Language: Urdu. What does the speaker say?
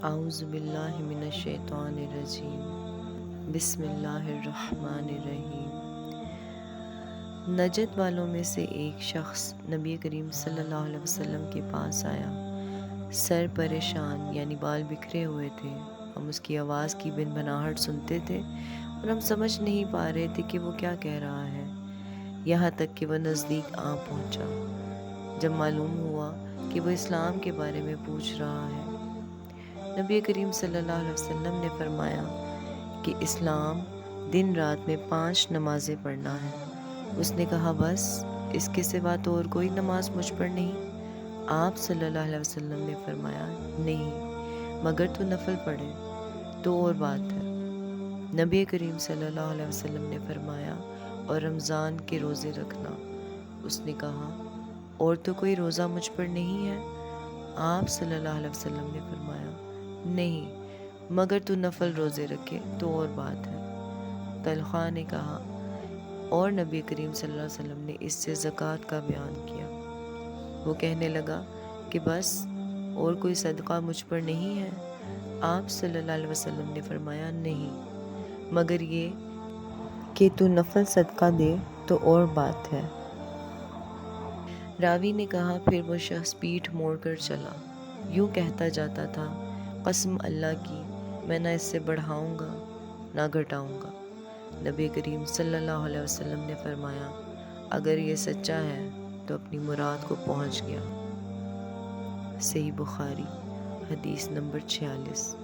اعوذ باللہ من الشیطان الرجیم، بسم اللہ الرحمن الرحیم۔ نجد والوں میں سے ایک شخص نبی کریم صلی اللہ علیہ وسلم کے پاس آیا۔ سر پریشان یعنی بال بکھرے ہوئے تھے۔ ہم اس کی آواز کی بنبناہٹ سنتے تھے اور ہم سمجھ نہیں پا رہے تھے کہ وہ کیا کہہ رہا ہے، یہاں تک کہ وہ نزدیک آ پہنچا۔ جب معلوم ہوا کہ وہ اسلام کے بارے میں پوچھ رہا ہے، نبی کریم صلی اللہ علیہ وسلم نے فرمایا کہ اسلام دن رات میں 5 نمازیں پڑھنا ہے۔ اس نے کہا، بس اس کے سوا تو اور کوئی نماز مجھ پر نہیں؟ آپ صلی اللہ علیہ وسلم نے فرمایا، نہیں، مگر تو نفل پڑھے تو اور بات ہے۔ نبی کریم صلی اللہ علیہ وسلم نے فرمایا، اور رمضان کے روزے رکھنا۔ اس نے کہا، اور تو کوئی روزہ مجھ پر نہیں ہے؟ آپ صلی اللہ علیہ وسلم نے فرمایا، نہیں، مگر تو نفل روزے رکھے تو اور بات ہے۔ طلحہ نے کہا، اور نبی کریم صلی اللہ علیہ وسلم نے اس سے زکوٰۃ کا بیان کیا۔ وہ کہنے لگا کہ بس اور کوئی صدقہ مجھ پر نہیں ہے؟ آپ صلی اللہ علیہ وسلم نے فرمایا، نہیں، مگر یہ کہ تو نفل صدقہ دے تو اور بات ہے۔ راوی نے کہا، پھر وہ شخص پیٹھ موڑ کر چلا، یوں کہتا جاتا تھا، قسم اللہ کی، میں نہ اس سے بڑھاؤں گا نہ گھٹاؤں گا۔ نبی کریم صلی اللہ علیہ وسلم نے فرمایا، اگر یہ سچا ہے تو اپنی مراد کو پہنچ گیا۔ صحیح بخاری، حدیث نمبر 46۔